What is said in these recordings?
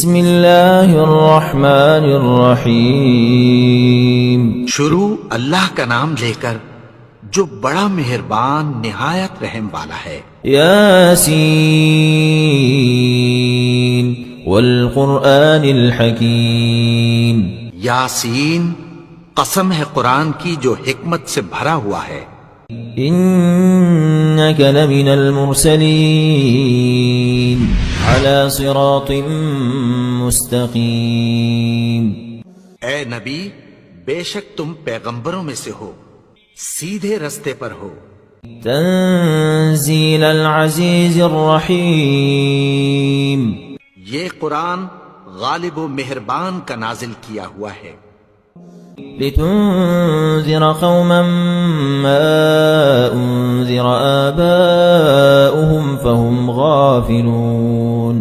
بسم اللہ الرحمن الرحیم. شروع اللہ کا نام لے کر جو بڑا مہربان نہایت رحم والا ہے. یاسین والقرآن الحکیم. یاسین، قسم ہے قرآن کی جو حکمت سے بھرا ہوا ہے. انک لمن المرسلین علی صراط مستقیم. اے نبی، بے شک تم پیغمبروں میں سے ہو، سیدھے رستے پر ہو. تنزیل العزیز الرحیم. یہ قرآن غالب و مہربان کا نازل کیا ہوا ہے. لتنذر قوما ما انذر آباؤهم فهم غافلون.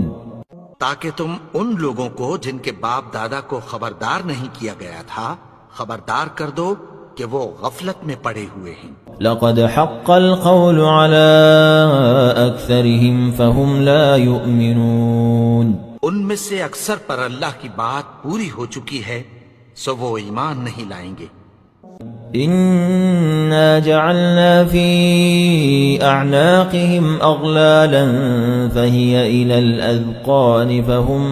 تاکہ تم ان لوگوں کو جن کے باپ دادا کو خبردار نہیں کیا گیا تھا خبردار کر دو کہ وہ غفلت میں پڑے ہوئے ہیں. لقد حق القول على أكثرهم فهم لا يؤمنون. ان میں سے اکثر پر اللہ کی بات پوری ہو چکی ہے سو وہ ایمان نہیں لائیں گے. إنا جعلنا في أعناقهم أغلالا فهي إلى الأذقان فهم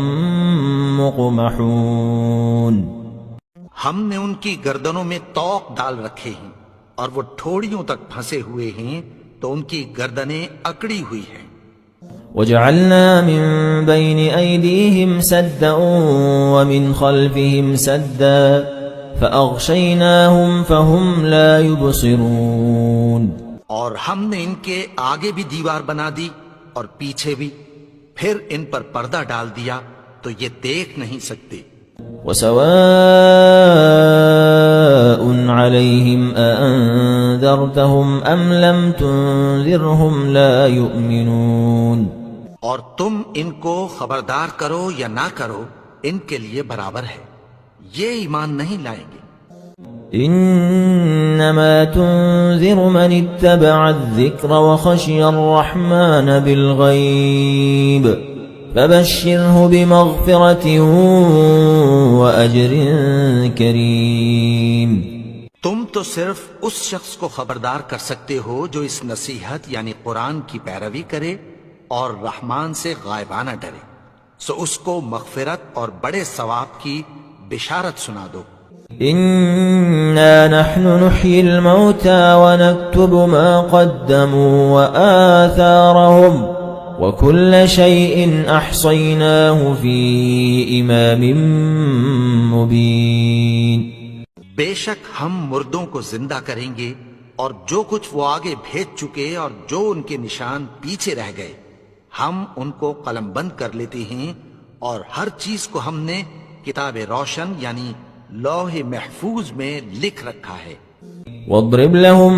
مقمحون. ہم نے ان کی گردنوں میں طوق ڈال رکھے ہیں اور وہ ٹھوڑیوں تک پھنسے ہوئے ہیں تو ان کی گردنیں اکڑی ہوئی ہیں. وجعلنا من بين أيديهم سدا ومن خلفهم سدا فأغشيناهم فهم لا يبصرون. اور ہم نے ان کے آگے بھی دیوار بنا دی اور پیچھے بھی، پھر ان پر پردہ ڈال دیا تو یہ دیکھ نہیں سکتے. وسواء عليهم أأنذرتهم أم لم تنذرهم لا يؤمنون. اور تم ان کو خبردار کرو یا نہ کرو ان کے لیے برابر ہے، یہ ایمان نہیں لائیں گے. انما تنذر من اتبع الذکر وخشی الرحمن بالغیب فبشره بمغفرة وأجر کریم. تم تو صرف اس شخص کو خبردار کر سکتے ہو جو اس نصیحت یعنی قرآن کی پیروی کرے اور رحمان سے غائبانہ ڈرے، سو اس کو مغفرت اور بڑے ثواب کی بشارت سنا دو. انا نحن نحيي الموتى ونكتب ما قدموا وآثارهم وكل شيء احصيناه في امام مبين. بے شک ہم مردوں کو زندہ کریں گے اور جو کچھ وہ آگے بھیج چکے اور جو ان کے نشان پیچھے رہ گئے ہم ان کو قلم بند کر لیتے ہیں، اور ہر چیز کو ہم نے کتاب روشن یعنی لوح محفوظ میں لکھ رکھا ہے. واضرب لهم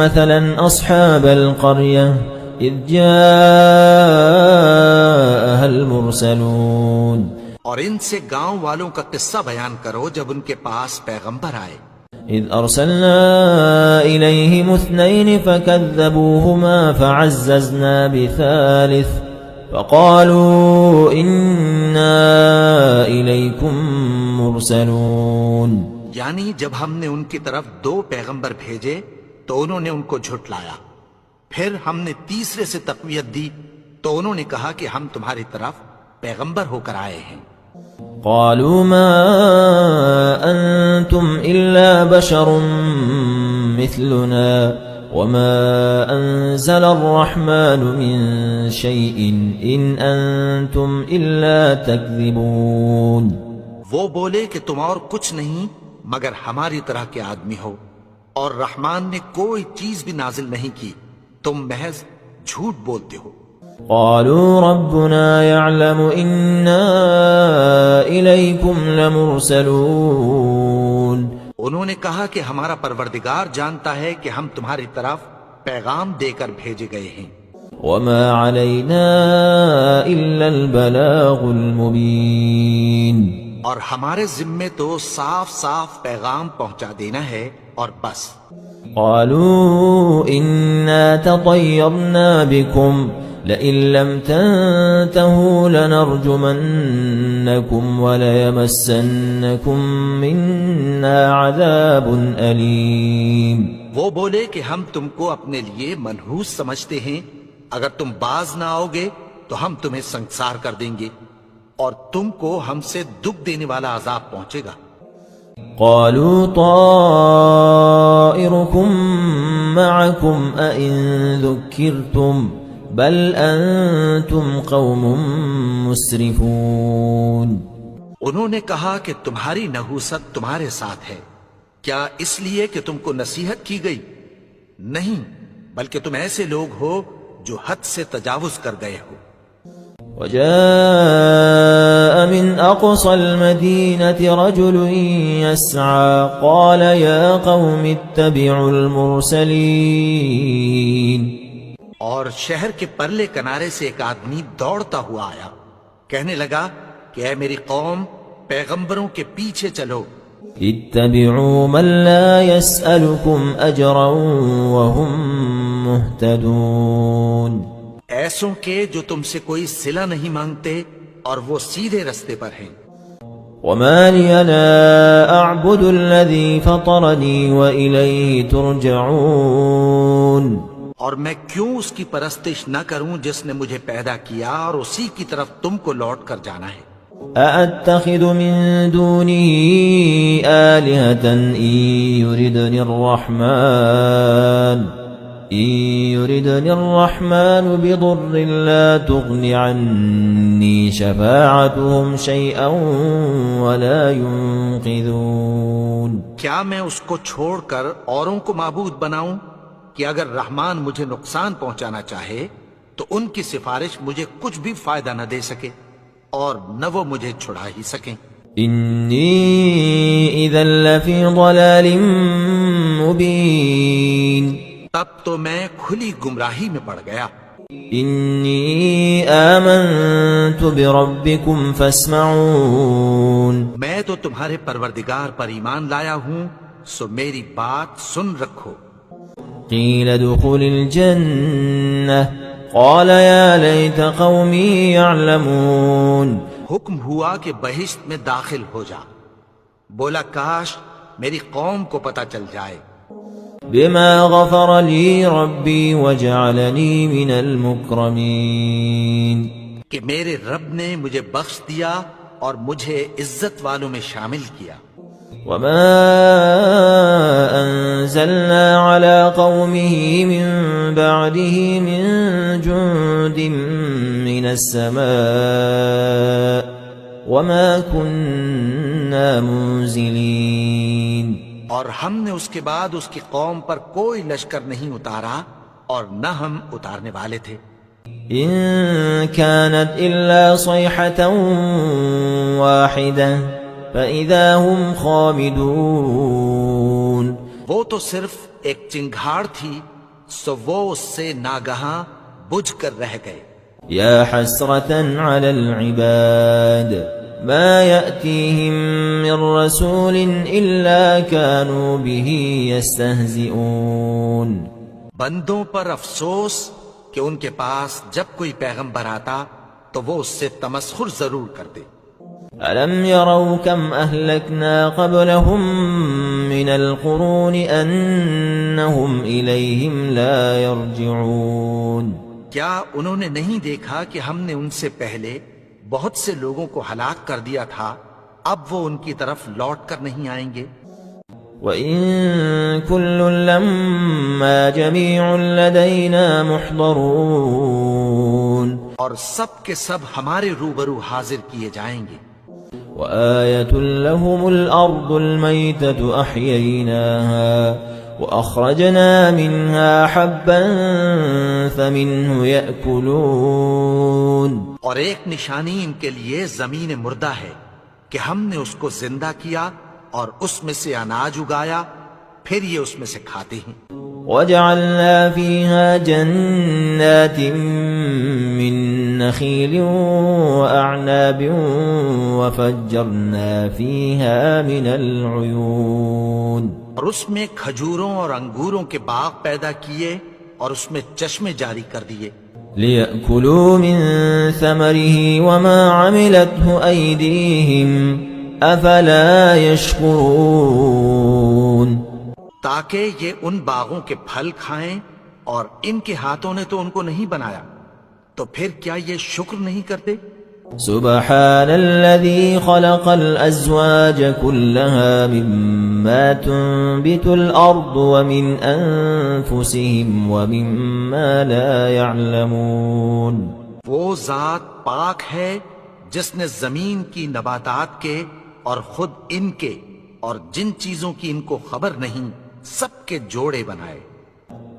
مثلا اصحاب القرية اذ جاءها المرسلون. اور ان سے گاؤں والوں کا قصہ بیان کرو جب ان کے پاس پیغمبر آئے. اذ ارسلنا اليهم اثنين فكذبوهما فعززنا بثالث فقالوا انا اليكم مرسلون. یعنی جب ہم نے ان کی طرف 2 پیغمبر بھیجے تو انہوں نے ان کو جھٹلایا، پھر ہم نے تیسرے سے تقویت دی تو انہوں نے کہا کہ ہم تمہاری طرف پیغمبر ہو کر آئے ہیں. قالوا ما انتم الا بشر مثلنا وما انزل الرحمن من شيء ان انتم الا تكذبون. وہ بولے کہ تم اور کچھ نہیں مگر ہماری طرح کے آدمی ہو، اور رحمان نے کوئی چیز بھی نازل نہیں کی، تم محض جھوٹ بولتے ہو. قالوا ربنا يعلم إنا إليكم لمرسلون. انہوں نے کہا کہ ہمارا پروردگار جانتا ہے کہ ہم تمہاری طرف پیغام دے کر بھیجے گئے ہیں. وما علينا إلا البلاغ المبين. اور ہمارے ذمے تو صاف صاف پیغام پہنچا دینا ہے اور بس. قالوا إنا تطيرنا بكم لئن لم تنتهوا لنرجمنكم وليمسنكم منا عذاب أليم. وہ بولے کہ ہم تم کو اپنے لیے منحوس سمجھتے ہیں، اگر تم باز نہ آؤ گے تو ہم تمہیں سنسار کر دیں گے اور تم کو ہم سے دکھ دینے والا عذاب پہنچے گا. قالوا طائركم معكم أئن ذكرتم بل أنتم قوم مسرفون. انہوں نے کہا کہ تمہاری نحوست تمہارے ساتھ ہے، کیا اس لیے کہ تم کو نصیحت کی گئی؟ نہیں، بلکہ تم ایسے لوگ ہو جو حد سے تجاوز کر گئے ہو. وجاء من أقصى المدينة رجل يسعى قال يا قوم اتبعوا المرسلين. اور شہر کے پرلے کنارے سے ایک آدمی دوڑتا ہوا آیا، کہنے لگا کہ اے میری قوم، پیغمبروں کے پیچھے چلو. اتبعوا من لا يسألكم أجرا وهم مهتدون. ایسوں کے جو تم سے کوئی صلہ نہیں مانگتے اور وہ سیدھے رستے پر ہیں. وما لي لا أعبد الذي فطرني وإليه ترجعون. اور میں کیوں اس کی پرستش نہ کروں جس نے مجھے پیدا کیا اور اسی کی طرف تم کو لوٹ کر جانا ہے. أأتخذ من دونه آلهة إن يردني الرحمن بضر لا تغن عني شفاعتهم شيئا ولا ينقذون. کیا میں اس کو چھوڑ کر اوروں کو معبود بناؤں کہ اگر رحمان مجھے نقصان پہنچانا چاہے تو ان کی سفارش مجھے کچھ بھی فائدہ نہ دے سکے اور نہ وہ مجھے چھڑا ہی سکیں. إني إذا لفي ضلال مبين. تب تو میں کھلی گمراہی میں پڑ گیا. إني آمنت بربكم فاسمعون. میں تو تمہارے پروردگار پر ایمان لایا ہوں، سو میری بات سن رکھو. قيل ادخل الجنة قال يا ليت قومي يعلمون. حکم ہوا کہ بہشت میں داخل ہو جا. بولا کاش میری قوم کو پتہ چل جائے. بما غفر لي ربي وجعلني من المكرمين. کہ میرے رب نے مجھے بخش دیا اور مجھے عزت والوں میں شامل کیا. وما أنزلنا على قومه من بعده من جند من السماء وما كنا منزلين. اور ہم نے اس کے بعد اس کی قوم پر کوئی لشکر نہیں اتارا اور نہ ہم اتارنے والے تھے. إن كانت إلا صيحة واحدة فإذا هم خامدون. وہ تو صرف ایک چنگھاڑ تھی، سو وہ اس سے ناگہاں بجھ کر رہ گئے. يا حسرة على العباد ما يأتيهم من رسول إلا كانوا به يستهزئون. بندوں پر افسوس کہ ان کے پاس جب کوئی پیغمبر آتا تو وہ اس سے تمسخر ضرور کرتے. ألم يروا كم أهلكنا قبلهم من القرون أنهم إليهم لا يرجعون. کیا انہوں نے نہیں دیکھا کہ ہم نے ان سے پہلے بہت سے لوگوں کو ہلاک کر دیا تھا، اب وہ ان کی طرف لوٹ کر نہیں آئیں گے. وَإِن كُلٌّ لَّمَّا جَمِيعٌ لَّدَيْنَا مُحْضَرُونَ. اور سب کے سب ہمارے روبرو حاضر کیے جائیں گے. وآية لهم الأرض الميتة أحييناها وأخرجنا منها حبا فمنه يأكلون. اور ایک نشانی ان کے لیے زمین مردہ ہے کہ ہم نے اس کو زندہ کیا اور اس میں سے اناج اگایا، پھر یہ اس میں سے کھاتے ہیں. وجعلنا فيها جنات من نخيل وأعناب وفجرنا فيها من العيون. اور اس میں کھجوروں اور انگوروں کے باغ پیدا کیے اور اس میں چشمے جاری کر دیے. لِيَأْكُلُوا مِن ثَمَرِهِ وَمَا عَمِلَتْهُ أَيْدِيهِمْ أَفَلَا يَشْكُرُونَ تاکہ یہ ان باغوں کے پھل کھائیں اور ان کے ہاتھوں نے تو ان کو نہیں بنایا، تو پھر کیا یہ شکر نہیں کرتے؟ سبحان الذي خلق الأزواج كلها مما تنبت الأرض ومن أنفسهم ومما لا يعلمون وہ ذات پاک ہے جس نے زمین کی نباتات کے اور خود ان کے اور جن چیزوں کی ان کو خبر نہیں سب کے جوڑے بنائے۔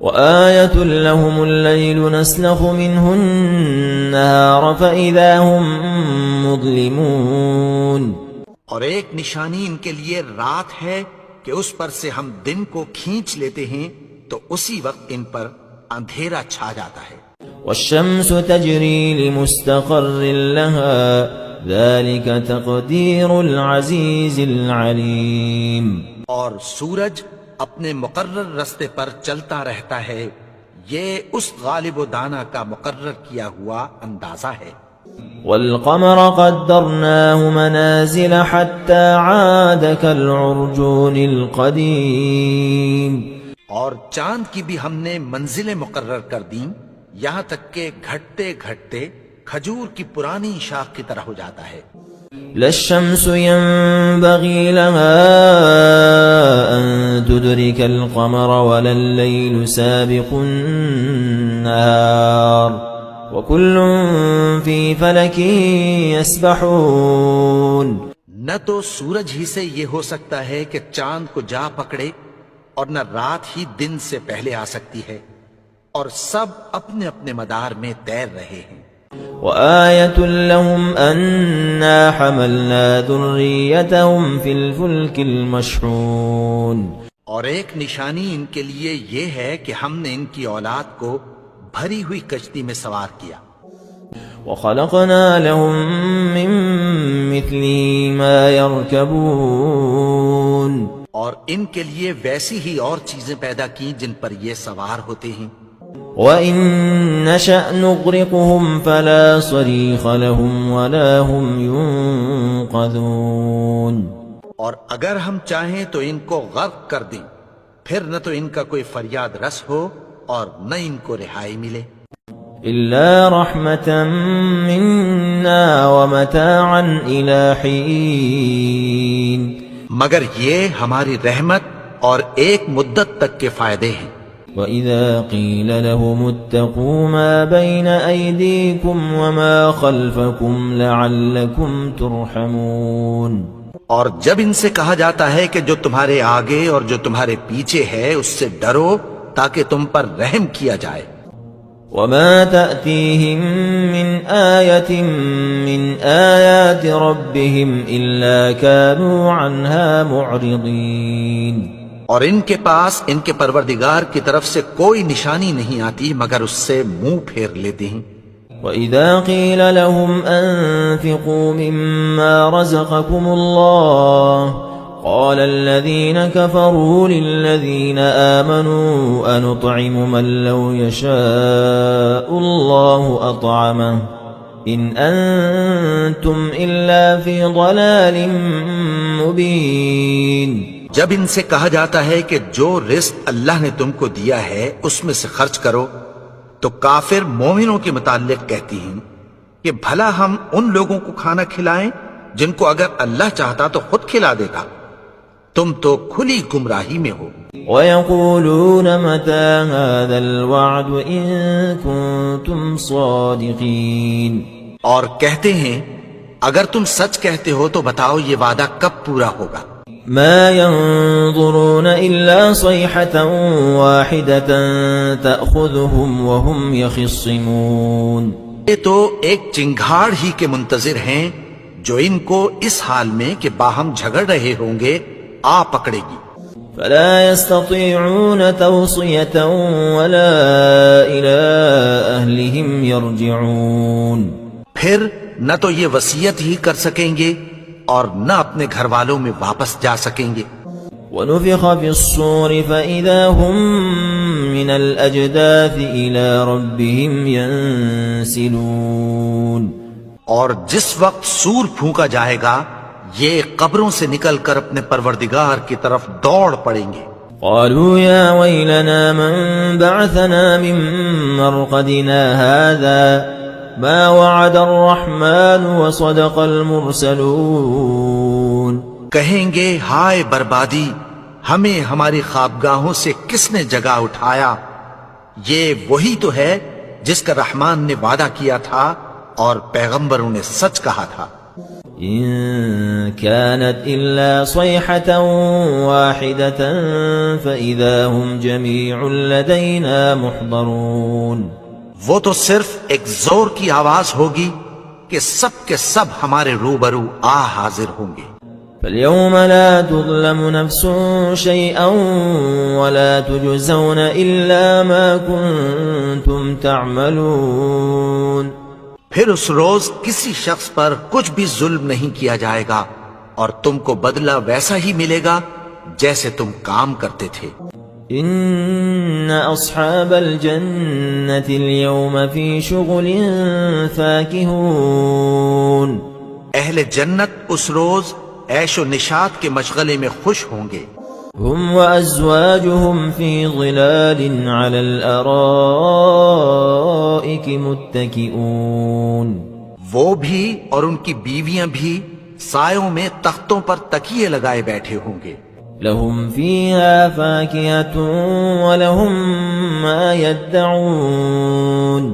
وآية لهم الليل نسلخ منه النهار فإذا هم مظلمون اور ایک نشانی ان کے لیے رات ہے کہ اس پر سے ہم دن کو کھینچ لیتے ہیں تو اسی وقت ان پر اندھیرا چھا جاتا ہے۔ والشمس تجري لمستقر لها ذلك تقدير العزيز العليم اور سورج اپنے مقرر رستے پر چلتا رہتا ہے، یہ اس غالب و دانا کا مقرر کیا ہوا اندازہ ہے۔ والقمر قدرناه منازل حتى عاد كالعرجون القديم اور چاند کی بھی ہم نے منزلیں مقرر کر دیں یہاں تک کہ گھٹتے گھٹتے کھجور کی پرانی شاخ کی طرح ہو جاتا ہے۔ لا الشمس ينبغي لها أن تدرك القمر ولا الليل سابق النهار وكل في فلك يسبحون نہ تو سورج ہی سے یہ ہو سکتا ہے کہ چاند کو جا پکڑے اور نہ رات ہی دن سے پہلے آ سکتی ہے، اور سب اپنے اپنے مدار میں تیر رہے ہیں۔ وآية لهم أنا حملنا ذريتهم في الفلك المشحون اور ایک نشانی ان کے لیے یہ ہے کہ ہم نے ان کی اولاد کو بھری ہوئی کشتی میں سوار کیا۔ وخلقنا لهم من مثله ما يركبون اور ان کے لیے ویسی ہی اور چیزیں پیدا کی جن پر یہ سوار ہوتے ہیں۔ وَإِن نَّشَأْ نُغْرِقْهُمْ فَلَا صَرِيخَ لَهُمْ وَلَا هُمْ يُنقَذُونَ اور اگر ہم چاہیں تو ان کو غرق کر دیں، پھر نہ تو ان کا کوئی فریاد رس ہو اور نہ ان کو رہائی ملے۔ إِلَّا رَحْمَةً مِّنَّا وَمَتَاعًا إِلَى حِينٍ مگر یہ ہماری رحمت اور ایک مدت تک کے فائدے ہیں۔ وَإِذَا قِيلَ لَهُمُ اتَّقُوا مَا بَيْنَ أَيْدِيكُمْ وَمَا خَلْفَكُمْ لَعَلَّكُمْ تُرْحَمُونَ اور جب ان سے کہا جاتا ہے کہ جو تمہارے آگے اور جو تمہارے پیچھے ہے اس سے ڈرو تاکہ تم پر رحم کیا جائے۔ وَمَا تَأْتِيهِم مِّنْ آيَةٍ مِّنْ آيَاتِ رَبِّهِمْ إِلَّا كَانُوا عَنْهَا مُعْرِضِينَ اور ان کے پاس ان کے پروردگار کی طرف سے کوئی نشانی نہیں آتی مگر اس سے منہ پھیر لیتے ہیں۔ وَإِذَا قِيلَ لَهُمْ أَنفِقُوا مِمَّا رَزَقَكُمُ اللَّهُ قَالَ الَّذِينَ كَفَرُوا لِلَّذِينَ آمَنُوا أَنُطْعِمُ مَن لَّوْ يَشَاءُ اللَّهُ أَطْعَمَهُ إِنْ أَنتُمْ إِلَّا فِي ضَلَالٍ مُّبِينٍ جب ان سے کہا جاتا ہے کہ جو رزق اللہ نے تم کو دیا ہے اس میں سے خرچ کرو تو کافر مومنوں کے متعلق کہتی ہیں کہ بھلا ہم ان لوگوں کو کھانا کھلائیں جن کو اگر اللہ چاہتا تو خود کھلا دیتا، تم تو کھلی گمراہی میں ہو۔ وَيَقُولُونَ مَتَى هَذَا الْوَعْدُ إِن كُنتُمْ صَادِقِينَ اور کہتے ہیں اگر تم سچ کہتے ہو تو بتاؤ یہ وعدہ کب پورا ہوگا۔ ما ينظرون إلا صيحة واحدة تأخذهم وهم يخصمون یہ تو ایک چنگھاڑ ہی کے منتظر ہیں جو ان کو اس حال میں کہ باہم جھگڑ رہے ہوں گے آ پکڑے گی۔ فلا يستطيعون توصية ولا إلى أهلهم يرجعون پھر نہ تو یہ وصیت ہی کر سکیں گے اور نہ اپنے گھر والوں میں واپس جا سکیں گے۔ ونفخ في الصور فإذا هم من الأجداث إلى ربهم ينسلون اور جس وقت سور پھونکا جائے گا یہ قبروں سے نکل کر اپنے پروردگار کی طرف دوڑ پڑیں گے. قالوا يا ويلنا من بعثنا من مرقدنا هذا ما وعد الرحمن وصدق المرسلون. کہیں گے ہائے بربادی، ہمیں ہماری خوابگاہوں سے کس نے جگا اٹھایا؟ یہ وہی تو ہے جس کا رحمان نے وعدہ کیا تھا اور پیغمبروں نے سچ کہا تھا. إن كانت إلا صيحة واحدة فإذا هم جميع لدينا محضرون. وہ تو صرف ایک زور کی آواز ہوگی کہ سب کے سب ہمارے روبرو حاضر ہوں گے. فاليوم لا تظلم نفس شيئا ولا تجزون إلا ما كنتم تعملون. پھر اس روز کسی شخص پر کچھ بھی ظلم نہیں کیا جائے گا اور تم کو بدلہ ویسا ہی ملے گا جیسے تم کام کرتے تھے. إن أصحاب الجنة اليوم في شغل فاكهون. اہل جنت اس روز عیش و نشاط کے مشغلے میں خوش ہوں گے. هم وأزواجهم في ظلال على الأرائك متكئون. وہ بھی اور ان کی بیویاں بھی سایوں میں تختوں پر تکیے لگائے بیٹھے ہوں گے. لهم فيها فاكهة ولهم ما يدعون.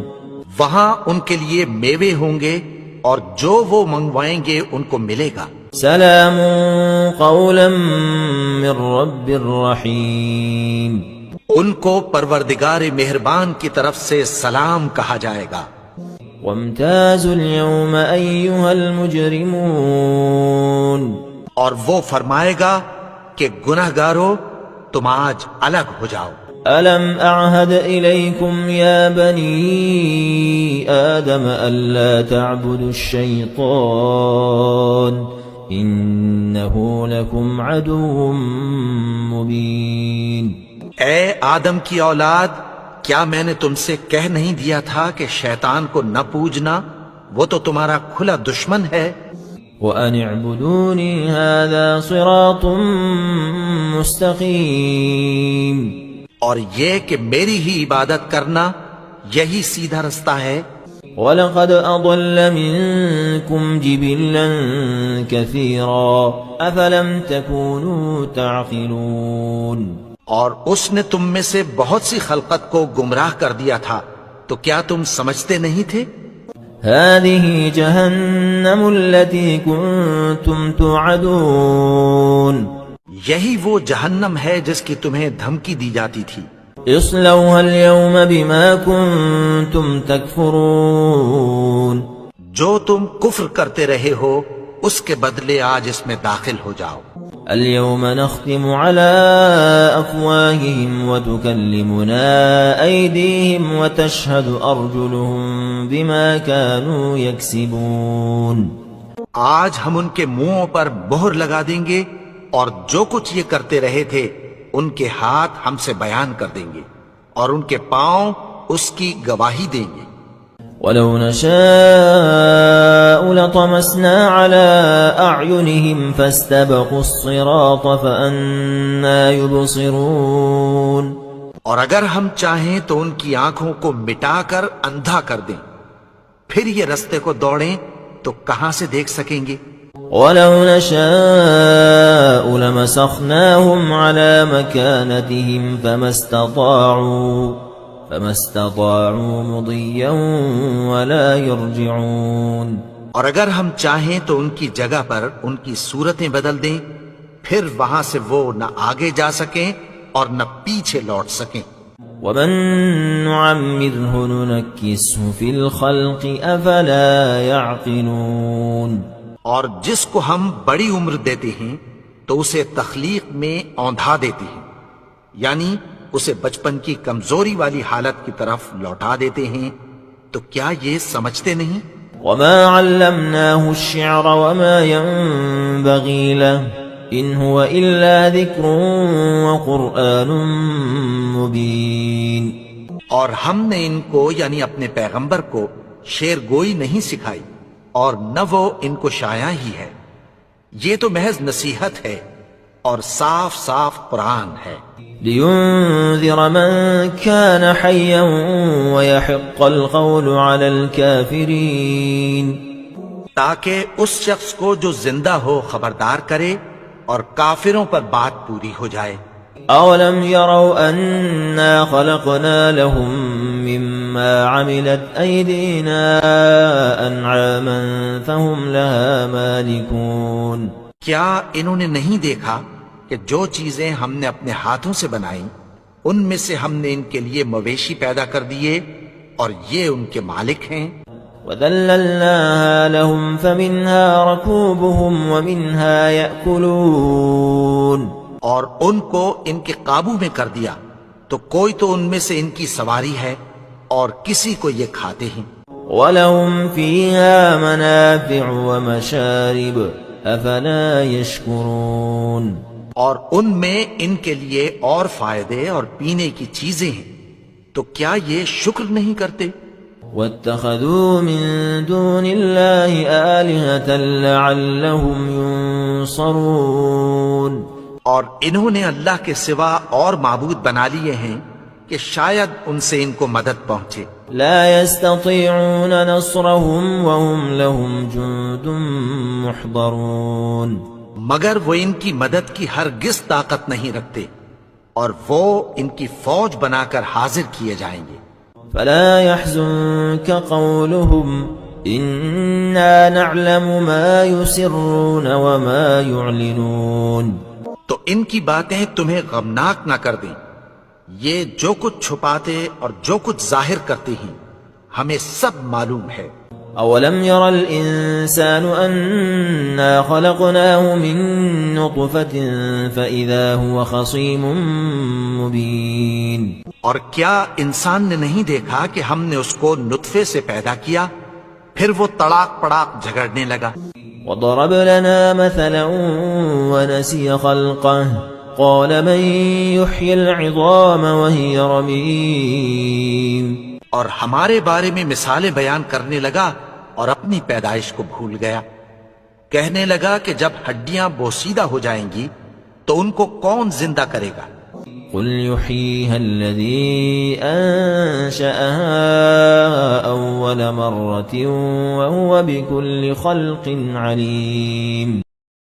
وہاں ان کے لیے میوے ہوں گے اور جو وہ منگوائیں گے ان کو ملے گا. سلام قولا من رب الرحیم. ان کو پروردگار مہربان کی طرف سے سلام کہا جائے گا. وامتازوا اليوم أيها المجرمون. اور وہ فرمائے گا کہ گنہگارو تم آج الگ ہو جاؤ. ألم أعهد إليكم يا بني آدم ألا تعبدوا الشيطان إنه لكم عدو مبين. اے آدم کی اولاد، کیا میں نے تم سے کہہ نہیں دیا تھا کہ شیطان کو نہ پوجنا، وہ تو تمہارا کھلا دشمن ہے. وَأَنِ اعْبُدُونِي هَذَا صِرَاطٌ مُسْتَقِيمٌ. اور یہ کہ میری ہی عبادت کرنا یہی سیدھا رستہ ہے. وَلَقَدْ أَضَلَّ مِنكُمْ جِبِلًّا كَثِيرًا أَفَلَمْ تَكُونُوا تَعْقِلُونَ. اور اس نے تم میں سے بہت سی خلقت کو گمراہ کر دیا تھا، تو کیا تم سمجھتے نہیں تھے؟ هَذِهِ جَهَنَّمُ الَّتِي كُنتُمْ تُوعَدُونَ. یہی وہ جہنم ہے جس کی تمہیں دھمکی دی جاتی تھی. اصلوها اليوم بما كنتم تكفرون. جو تم کفر کرتے رہے ہو اس کے بدلے آج اس میں داخل ہو جاؤ. اليوم نختم على أفواههم وتكلمنا أيديهم وتشهد أرجلهم بما كانوا يكسبون. آج ہم ان کے منہوں پر مہر لگا دیں گے اور جو کچھ یہ کرتے رہے تھے ان کے ہاتھ ہم سے بیان کر دیں گے اور ان کے پاؤں اس کی گواہی دیں گے. وَلَوْ نَشَاءُ لَطَمَسْنَا عَلَىٰ أَعْيُنِهِمْ فَاسْتَبَقُوا الصِّرَاطَ فَأَنَّىٰ يُبْصِرُونَ. اور اگر ہم چاہیں تو ان کی آنکھوں کو مٹا کر اندھا کر دیں، پھر یہ رستے کو دوڑیں تو کہاں سے دیکھ سکیں گے. وَلَوْ نَشَاءُ لَمَسَخْنَاهُمْ عَلَىٰ مَكَانَتِهِمْ فَمَا اسْتَطَاعُوا مُضِيًّا وَلَا يَرْجِعُونَ. اور اگر ہم چاہیں تو ان کی جگہ پر ان کی صورتیں بدل دیں، پھر وہاں سے وہ نہ آگے جا سکیں اور نہ پیچھے لوٹ سکیں. وَمَن نُّعَمِّرْهُ نُنَكِّسْهُ فِي الْخَلْقِ أَفَلَا يَعْقِلُونَ. اور جس کو ہم بڑی عمر دیتے ہیں تو اسے تخلیق میں اوندھا دیتے ہیں، یعنی اسے بچپن کی کمزوری والی حالت کی طرف لوٹا دیتے ہیں. تو کیا یہ سمجھتے نہیں؟ وَمَا عَلَّمْنَاهُ الشِّعْرَ وَمَا يَنبَغِي لَهُ إن هو إلا ذكر وقرآن مبين. اور ہم نے ان کو یعنی اپنے پیغمبر کو شعر گوئی نہیں سکھائی اور نہ وہ ان کو شایع ہی ہے، یہ تو محض نصیحت ہے اور صاف صاف قرآن ہے، لينذر من كان حيا ويحق القول على الكافرين. تاکہ اس شخص کو جو زندہ ہو خبردار کرے اور کافروں پر بات پوری ہو جائے. أولم يروا أنا خلقنا لهم مما عملت أيدينا أنعاما فهم لها مالكون. کیا انہوں نے نہیں دیکھا کہ جو چیزیں ہم نے اپنے ہاتھوں سے بنائیں ان میں سے ہم نے ان کے لیے مویشی پیدا کر دیے اور یہ ان کے مالک ہیں. وذللناها لهم فمنها ركوبهم ومنها يأكلون. اور ان کو ان کے قابو میں کر دیا تو کوئی تو ان میں سے ان کی سواری ہے اور کسی کو یہ کھاتے ہیں. وَلَهُمْ فِيهَا مَنَافِعُ وَمَشَارِبُ أَفَلَا يَشْكُرُونَ. اور ان میں ان کے لیے اور فائدے اور پینے کی چیزیں ہیں تو کیا یہ شکر نہیں کرتے؟ وَاتَّخَذُوا مِن دُونِ اللَّهِ آلِهَةً لَعَلَّهُمْ يُنصَرُونَ. اور انہوں نے اللہ کے سوا اور معبود بنا لیے ہیں کہ شاید ان سے ان کو مدد پہنچے. لا يستطيعون نصرهم وهم لهم جند محضرون. مگر وہ ان کی مدد کی ہرگز طاقت نہیں رکھتے اور وہ ان کی فوج بنا کر حاضر کیے جائیں گے. فلا يحزنك قولهم إنا نعلم ما يسرون وما يعلنون. تو ان کی باتیں تمہیں غمناک نہ کر دیں، یہ جو کچھ چھپاتے اور جو کچھ ظاہر کرتے ہیں ہمیں سب معلوم ہے. أولم ير الإنسان أنا خلقناه من نطفة فإذا هو خصيم مبين. اور کیا انسان نے نہیں دیکھا کہ ہم نے اس کو نطفے سے پیدا کیا پھر وہ تڑاک پڑاک جھگڑنے لگا. وضرب لنا مثلا ونسي خلقه قال من يحيي العظام وهي رميم. اور ہمارے بارے میں مثالیں بیان کرنے لگا اور اپنی پیدائش کو بھول گیا. کہنے لگا کہ جب ہڈیاں بوسیدہ ہو جائیں گی تو ان کو کون زندہ کرے گا؟ قل يحييها الذي أنشأها أول مرة وهو بكل خلق عليم.